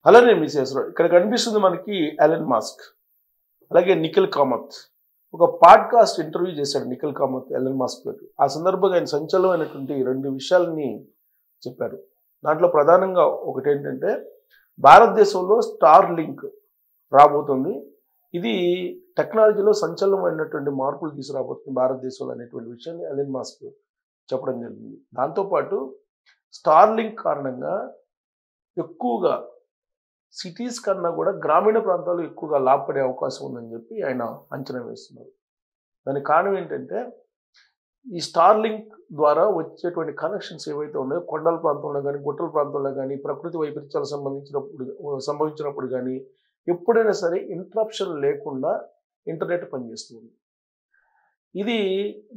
అలానే మిసేస్రావు ఇక్కడ కనిపిస్తుంది మనకి ఎలన్ మాస్క్, అలాగే నిఖిల్ కామత్. ఒక పాడ్కాస్ట్ ఇంటర్వ్యూ చేశాడు నిఖిల్ కామత్ ఎలన్ మాస్క్ తోటి. ఆ సందర్భంగా ఆయన సంచలనమైనటువంటి 2 విషయాలని చెప్పారు. దాంట్లో ప్రధానంగా ఒకటి ఏంటంటే భారతదేశంలో స్టార్ లింక్ రాబోతుంది. ఇది టెక్నాలజీలో సంచలనమైనటువంటి మార్పులు తీసుకురాబోతుంది భారతదేశంలో అనేటువంటి విషయాన్ని ఎలన్ మాస్క్ చెప్పడం జరిగింది. దాంతోపాటు స్టార్ లింక్ కారణంగా ఎక్కువగా సిటీస్ కన్నా కూడా గ్రామీణ ప్రాంతాలు ఎక్కువగా లాభపడే అవకాశం ఉందని చెప్పి ఆయన అంచనా వేస్తున్నారు. దానికి కారణం ఏంటంటే ఈ స్టార్ లింక్ ద్వారా వచ్చేటువంటి కనెక్షన్స్ ఏవైతే ఉన్నాయో కొండల ప్రాంతంలో కానీ గుట్టల ప్రాంతంలో కానీ ప్రకృతి వైపరీత్యాలు సంభవించినప్పుడు కానీ ఎప్పుడైనా సరే ఇంటరప్షన్ లేకుండా ఇంటర్నెట్ పనిచేస్తుంది. ఇది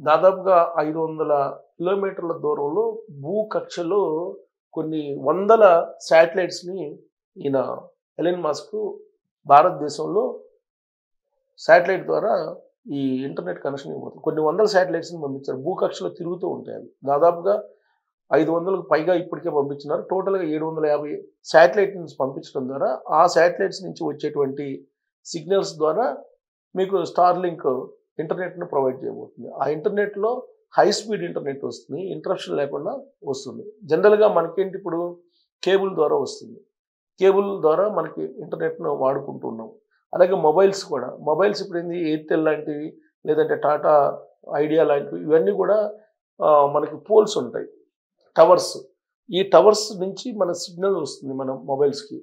దాదాపుగా 500 కిలోమీటర్ల దూరంలో భూకక్షలో కొన్ని వందల శాటిలైట్స్ని ఈయన ఎలన్ మాస్క్ భారతదేశంలో శాటిలైట్ ద్వారా ఈ ఇంటర్నెట్ కనెక్షన్ ఇవ్వబోతుంది. కొన్ని వందల శాటిలైట్స్ని పంపించారు. భూకక్షలో తిరుగుతూ ఉంటాయి. అవి దాదాపుగా 500కు పైగా ఇప్పటికే పంపించినారు. టోటల్గా 750 శాటిలైట్ నుంచి పంపించడం ద్వారా ఆ శాటిలైట్స్ నుంచి వచ్చేటువంటి సిగ్నల్స్ ద్వారా మీకు స్టార్ లింక్ ఇంటర్నెట్ను ప్రొవైడ్ చేయబోతుంది. ఆ ఇంటర్నెట్లో హై స్పీడ్ ఇంటర్నెట్ వస్తుంది, ఇంటరప్షన్ లేకుండా వస్తుంది. జనరల్గా మనకేంటి ఇప్పుడు కేబుల్ ద్వారా వస్తుంది. కేబుల్ ద్వారా మనకి ఇంటర్నెట్ను వాడుకుంటున్నాం. అలాగే మొబైల్స్ కూడా, మొబైల్స్ ఇప్పుడు ఏంది ఎయిర్టెల్ లాంటివి లేదంటే టాటా ఐడియా లాంటివి ఇవన్నీ కూడా మనకి పోల్స్ ఉంటాయి, టవర్స్. ఈ టవర్స్ నుంచి మన సిగ్నల్ వస్తుంది మన మొబైల్స్కి.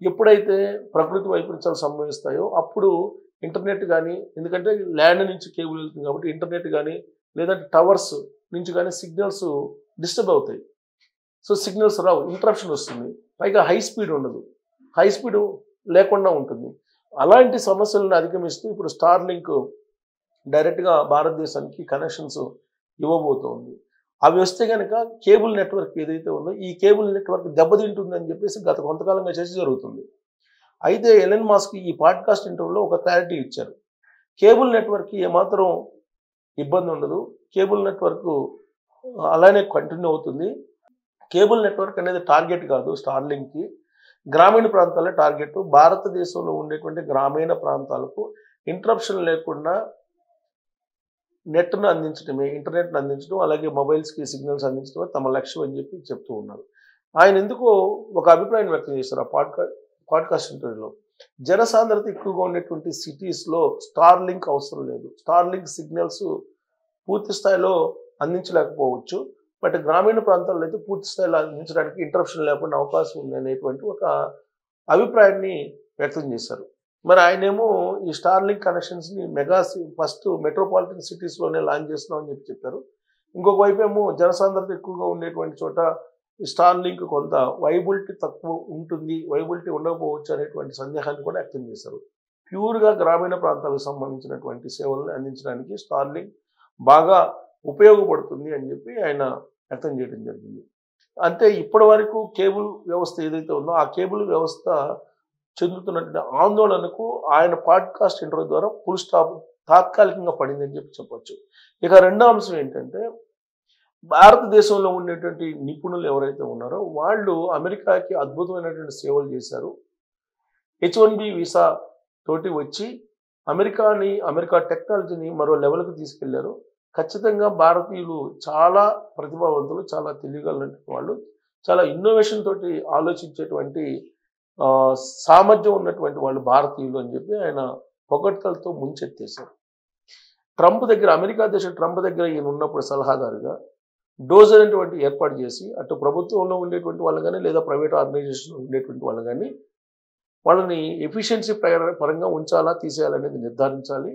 ఎప్పుడైతే ప్రకృతి వైపరీత్యాలు సంభవిస్తాయో అప్పుడు ఇంటర్నెట్ కానీ, ఎందుకంటే ల్యాండ్ నుంచి కేబుల్ వెళ్తుంది కాబట్టి ఇంటర్నెట్ కానీ లేదంటే టవర్స్ నుంచి కానీ సిగ్నల్స్ డిస్టర్బ్ అవుతాయి. సో సిగ్నల్స్ రావు, ఇంటరప్షన్ వస్తుంది. పైగా హై స్పీడ్ ఉండదు, హై స్పీడ్ లేకుండా ఉంటుంది. అలాంటి సమస్యలను అధిగమిస్తూ ఇప్పుడు స్టార్ లింక్ డైరెక్ట్గా భారతదేశానికి కనెక్షన్స్ ఇవ్వబోతోంది. అవి వస్తే కనుక కేబుల్ నెట్వర్క్ ఏదైతే ఉందో ఈ కేబుల్ నెట్వర్క్ దెబ్బతింటుందని చెప్పేసి గత కొంతకాలంగా చర్చ జరుగుతుంది. అయితే ఎలన్ మాస్క్ ఈ పాడ్కాస్ట్ ఇంటర్వ్యూలో ఒక క్లారిటీ ఇచ్చారు. కేబుల్ నెట్వర్క్కి ఏమాత్రం ఇబ్బంది ఉండదు, కేబుల్ నెట్వర్క్ అలానే కంటిన్యూ అవుతుంది. కేబుల్ నెట్వర్క్ అనేది టార్గెట్ కాదు స్టార్ లింక్కి, గ్రామీణ ప్రాంతాలే టార్గెట్. భారతదేశంలో ఉండేటువంటి గ్రామీణ ప్రాంతాలకు ఇంటరప్షన్ లేకుండా నెట్ను అందించడమే, ఇంటర్నెట్ను అందించడం, అలాగే మొబైల్స్కి సిగ్నల్స్ అందించడమే తమ లక్ష్యం అని చెప్పి చెప్తూ ఉన్నారు. ఆయన ఎందుకో ఒక అభిప్రాయం వ్యక్తం చేశారు ఆ పాడ్కాస్ట్ ఇంటర్వ్యూలో. జనసాంద్రత ఎక్కువగా ఉండేటువంటి సిటీస్లో స్టార్ లింక్ అవసరం లేదు, స్టార్ లింక్ సిగ్నల్స్ పూర్తి స్థాయిలో అందించలేకపోవచ్చు, బట్ గ్రామీణ ప్రాంతాల్లో అయితే పూర్తి స్థాయిలో అందించడానికి ఇంటరప్షన్ లేకుండా అవకాశం ఉంది అనేటువంటి ఒక అభిప్రాయాన్ని వ్యక్తం చేశారు. మరి ఆయనేమో ఈ స్టార్ లింక్ కనెక్షన్స్ని ఫస్ట్ మెట్రోపాలిటన్ సిటీస్లోనే లాంచ్ చేస్తున్నామని చెప్పారు. ఇంకొక వైపు ఏమో జనసాంద్రత ఎక్కువగా ఉండేటువంటి చోట ఈ స్టార్ లింక్ కొంత వైబిలిటీ తక్కువ ఉంటుంది, వైబిలిటీ ఉండకపోవచ్చు అనేటువంటి సందేహాన్ని కూడా వ్యక్తం చేశారు. ప్యూర్గా గ్రామీణ ప్రాంతాలకు సంబంధించినటువంటి సేవలను అందించడానికి స్టార్ లింక్ బాగా ఉపయోగపడుతుంది అని చెప్పి ఆయన వ్యక్తం చేయడం జరిగింది. అంటే ఇప్పటి వరకు కేబుల్ వ్యవస్థ ఏదైతే ఉందో ఆ కేబుల్ వ్యవస్థ చెందుతున్నటువంటి ఆందోళనకు ఆయన పాడ్కాస్ట్ ఇంటర్వ్యూ ద్వారా ఫుల్ స్టాప్ తాత్కాలికంగా పడిందని చెప్పొచ్చు. ఇక రెండో అంశం ఏంటంటే భారతదేశంలో ఉండేటువంటి నిపుణులు ఎవరైతే ఉన్నారో వాళ్ళు అమెరికాకి అద్భుతమైనటువంటి సేవలు చేశారు. H1B వీసా తోటి వచ్చి అమెరికా టెక్నాలజీని మరో లెవెల్కి తీసుకెళ్లారు. ఖచ్చితంగా భారతీయులు చాలా ప్రతిభావంతులు, చాలా తెలియగలిగినటువంటి వాళ్ళు, చాలా ఇన్నోవేషన్ తోటి ఆలోచించేటువంటి సామర్థ్యం ఉన్నటువంటి వాళ్ళు భారతీయులు అని చెప్పి ఆయన పొగడ్తలతో ముంచెత్తేశారు. అమెరికా దేశం ట్రంప్ దగ్గర ఈయన ఉన్నప్పుడు సలహాదారుగా డోజ్ అనేటువంటి ఏర్పాటు చేసి అటు ప్రభుత్వంలో ఉండేటువంటి వాళ్ళు కానీ లేదా ప్రైవేట్ ఆర్గనైజేషన్ ఉండేటువంటి వాళ్ళు కానీ వాళ్ళని ఎఫిషియన్సీ పరంగా ఉంచాలా తీసేయాలనేది నిర్ధారించాలి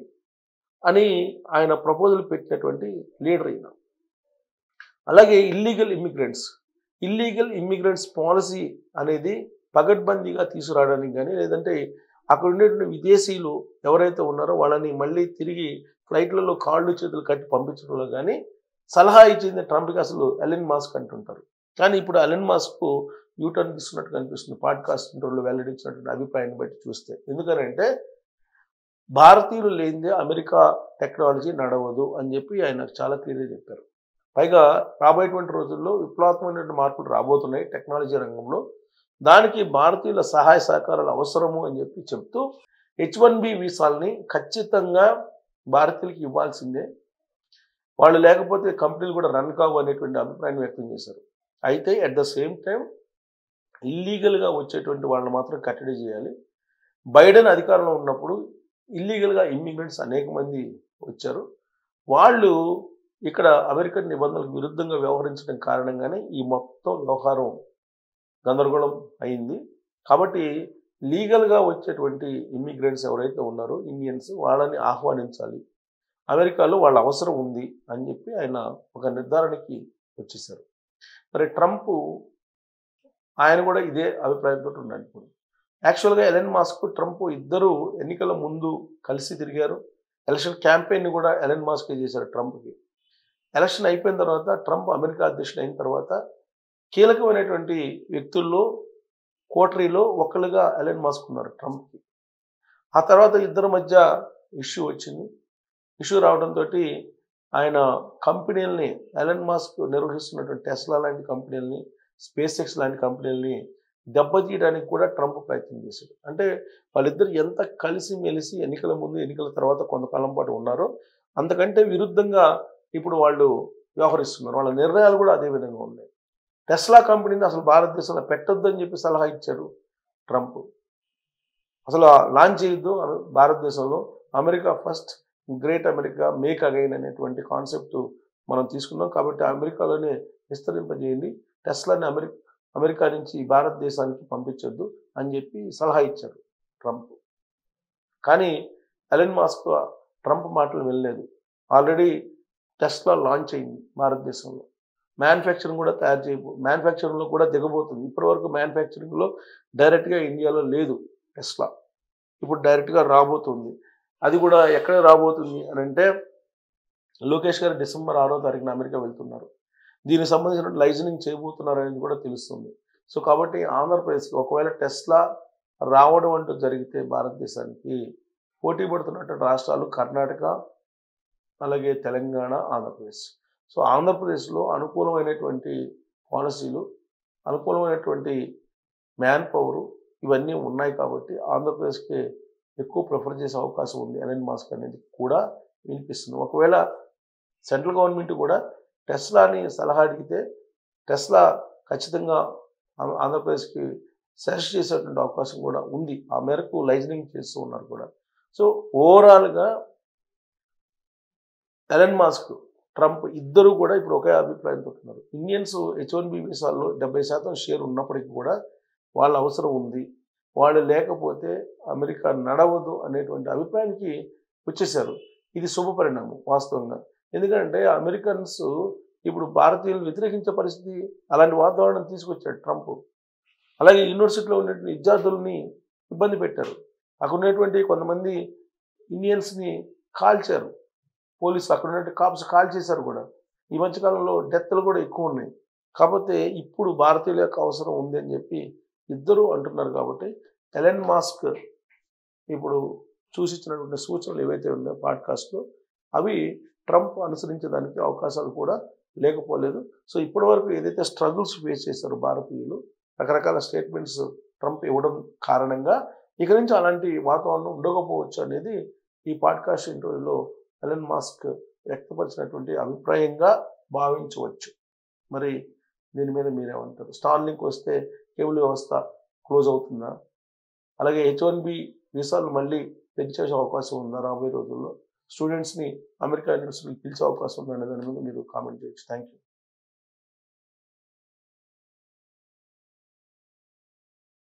అని ఆయన ప్రపోజల్ పెట్టినటువంటి లీడర్ అయిన. అలాగే ఇల్లీగల్ ఇమ్మిగ్రెంట్స్ పాలసీ అనేది పగడ్బందీగా తీసుకురావడానికి కానీ లేదంటే అక్కడ ఉండేటువంటి విదేశీయులు ఎవరైతే ఉన్నారో వాళ్ళని మళ్ళీ తిరిగి ఫ్లైట్లలో కాళ్ళు చేతులు కట్టి పంపించడంలో కానీ సలహా ఇచ్చింది ట్రంప్కి అసలు ఎలన్ మాస్క్ అంటుంటారు. కానీ ఇప్పుడు ఎలన్ మాస్క్ యూటర్న్ తీసుకున్నట్టు కనిపిస్తుంది పాడ్కాస్ట్ ఇంటర్వ్యూలో వెల్లడించినటువంటి అభిప్రాయాన్ని బట్టి చూస్తే. ఎందుకనంటే భారతీయులు లేనిదే అమెరికా టెక్నాలజీ నడవదు అని చెప్పి ఆయన చాలా క్లియర్గా చెప్పారు. పైగా రాబోయేటువంటి రోజుల్లో విప్లవాత్మకమైన మార్పులు రాబోతున్నాయి టెక్నాలజీ రంగంలో. దానికి భారతీయుల సహాయ సహకారాలు అవసరము అని చెప్పి చెప్తూ H1B వీసాల్ని ఖచ్చితంగా భారతీయులకి ఇవ్వాల్సిందే, వాళ్ళు లేకపోతే కంపెనీలు కూడా రన్ కావు అనేటువంటి అభిప్రాయాన్ని వ్యక్తం చేశారు. అయితే అట్ ద సేమ్ టైం ఇల్లీగల్గా వచ్చేటువంటి వాళ్ళని మాత్రం కట్టడి చేయాలి. బైడెన్ అధికారంలో ఉన్నప్పుడు ఇల్లీగల్గా ఇమ్మిగ్రెంట్స్ అనేక మంది వచ్చారు. వాళ్ళు ఇక్కడ అమెరికన్ నిబంధనలకు విరుద్ధంగా వ్యవహరించడం కారణంగానే ఈ మొత్తం వ్యవహారం గందరగోళం అయింది. కాబట్టి లీగల్గా వచ్చేటువంటి ఇమ్మిగ్రెంట్స్ ఎవరైతే ఉన్నారో ఇండియన్స్, వాళ్ళని ఆహ్వానించాలి, అమెరికాలో వాళ్ళ అవసరం ఉంది అని చెప్పి ఆయన ఒక నిర్ధారణకి వచ్చేసారు. మరి ట్రంప్ ఆయన కూడా ఇదే అభిప్రాయంతో ఉన్నాడు. ఇప్పుడు యాక్చువల్గా ఎలన్ మాస్క్ ట్రంప్ ఇద్దరు ఎన్నికల ముందు కలిసి తిరిగారు. ఎలక్షన్ క్యాంపెయిన్ కూడా ఎలన్ మాస్కే చేశారు ట్రంప్కి. ఎలక్షన్ అయిపోయిన తర్వాత ట్రంప్ అమెరికా అధ్యక్షుడు అయిన తర్వాత కీలకమైనటువంటి వ్యక్తుల్లో కోటరీలో ఒకళ్ళుగా ఎలన్ మాస్క్ ఉన్నారు ట్రంప్కి. ఆ తర్వాత ఇద్దరి మధ్య ఇష్యూ వచ్చింది. ఇష్యూ రావడంతో ఆయన కంపెనీలని, ఎలన్ మాస్క్ నిర్వహిస్తున్నటువంటి టెస్లా లాంటి కంపెనీలని, స్పేస్ ఎక్స్ లాంటి కంపెనీలని దెబ్బతీయడానికి కూడా ట్రంప్ ప్రయత్నం చేశాడు. అంటే వాళ్ళిద్దరు ఎంత కలిసి మెలిసి ఎన్నికల ముందు ఎన్నికల తర్వాత కొంతకాలం పాటు ఉన్నారో అంతకంటే విరుద్ధంగా ఇప్పుడు వాళ్ళు వ్యవహరిస్తున్నారు. వాళ్ళ నిర్ణయాలు కూడా అదే విధంగా ఉన్నాయి. టెస్లా కంపెనీని అసలు భారతదేశంలో పెట్టొద్దని చెప్పి సలహా ఇచ్చారు ట్రంప్. అసలు లాంచ్ చేయొద్దు భారతదేశంలో, America first, great America, make again అనేటువంటి కాన్సెప్ట్ మనం తీసుకున్నాం, కాబట్టి అమెరికాలోనే విస్తరింపజేయండి, టెస్లాని అమెరికా నుంచి భారతదేశానికి పంపించొద్దు అని చెప్పి సలహా ఇచ్చారు ట్రంప్. కానీ ఎలన్ మాస్క్ ట్రంప్ మాటలు వెళ్ళలేదు. ఆల్రెడీ టెస్లా లాంచ్ అయింది భారతదేశంలో, మ్యానుఫ్యాక్చరింగ్ కూడా మ్యానుఫ్యాక్చరింగ్లో కూడా దిగబోతుంది. ఇప్పటివరకు మ్యానుఫ్యాక్చరింగ్లో డైరెక్ట్గా ఇండియాలో లేదు టెస్లా, ఇప్పుడు డైరెక్ట్గా రాబోతుంది. అది కూడా ఎక్కడ రాబోతుంది అని అంటే లోకేష్ గారు December 6వ తారీఖున అమెరికా వెళ్తున్నారు. దీనికి సంబంధించిన లైజనింగ్ చేయబోతున్నారు అనేది కూడా తెలుస్తుంది. సో కాబట్టి ఆంధ్రప్రదేశ్కి ఒకవేళ టెస్లా రావడం అంటూ జరిగితే భారతదేశానికి పోటీ పడుతున్నటువంటి రాష్ట్రాలు కర్ణాటక, అలాగే తెలంగాణ, ఆంధ్రప్రదేశ్. సో ఆంధ్రప్రదేశ్లో అనుకూలమైనటువంటి పాలసీలు, అనుకూలమైనటువంటి మ్యాన్ పవరు ఇవన్నీ ఉన్నాయి కాబట్టి ఆంధ్రప్రదేశ్కి ఎక్కువ ప్రిఫర్ చేసే అవకాశం ఉంది ఎలన్ మాస్క్ అనేది కూడా వినిపిస్తుంది. ఒకవేళ సెంట్రల్ గవర్నమెంట్ కూడా టెస్లాని సలహా అడిగితే టెస్లా ఖచ్చితంగా ఆంధ్రప్రదేశ్కి సజెస్ట్ చేసేటువంటి అవకాశం కూడా ఉంది. ఆ మేరకు లైజనింగ్ చేస్తూ ఉన్నారు కూడా. సో ఓవరాల్గా ఎలన్ మాస్క్, ట్రంప్ ఇద్దరు కూడా ఇప్పుడు ఒకే అభిప్రాయంతో ఉన్నారు. ఇండియన్స్ H1B వీసాల్లో 70% షేర్ ఉన్నప్పటికీ కూడా వాళ్ళ అవసరం ఉంది, వాళ్ళు లేకపోతే అమెరికా నడవదు అనేటువంటి అభిప్రాయానికి వచ్చేసారు. ఇది శుభ పరిణామం వాస్తవంగా. ఎందుకంటే అమెరికన్స్ ఇప్పుడు భారతీయులను వ్యతిరేకించే పరిస్థితి, అలాంటి వాతావరణం తీసుకొచ్చాడు ట్రంప్. అలాగే యూనివర్సిటీలో ఉన్నటువంటి విద్యార్థుల్ని ఇబ్బంది పెట్టారు. అక్కడ ఉన్నటువంటి కొంతమంది ఇండియన్స్ని కాల్చారు పోలీసులు, అక్కడ ఉన్నటువంటి కాప్స్ కాల్ చేశారు కూడా. ఈ మధ్యకాలంలో డెత్లు కూడా ఎక్కువ ఉన్నాయి. కాకపోతే ఇప్పుడు భారతీయుల యొక్క అవసరం ఉంది అని చెప్పి ఇద్దరు అంటున్నారు. కాబట్టి ఎలన్ మాస్క్ ఇప్పుడు చూసిచ్చినటువంటి సూచనలు ఏవైతే ఉన్నాయో పాడ్కాస్ట్లో, అవి ట్రంప్ అనుసరించడానికి అవకాశాలు కూడా లేకపోలేదు. సో ఇప్పటివరకు ఏదైతే స్ట్రగుల్స్ ఫేస్ చేశారో భారతీయులు, రకరకాల స్టేట్మెంట్స్ ట్రంప్ ఇవ్వడం కారణంగా ఇక నుంచి అలాంటి వాతావరణం ఉండకపోవచ్చు అనేది ఈ పాడ్కాస్ట్ ఇంటర్వ్యూలో ఎలన్ మాస్క్ వ్యక్తపరిచినటువంటి అభిప్రాయంగా భావించవచ్చు. మరి దీని మీద మీరేమంటారు? స్టార్లింక్ వస్తే కేబుల్ వ్యవస్థ క్లోజ్ అవుతుందా? అలాగే H1B వీసాలు మళ్ళీ పెంచే అవకాశం ఉందా రాబోయే రోజుల్లో? స్టూడెంట్స్ని అమెరికా యూనివర్సిటీకి పిలిచే అవకాశం ఉందా అనే దాని మీద మీరు కామెంట్ చేయొచ్చు. Thank you.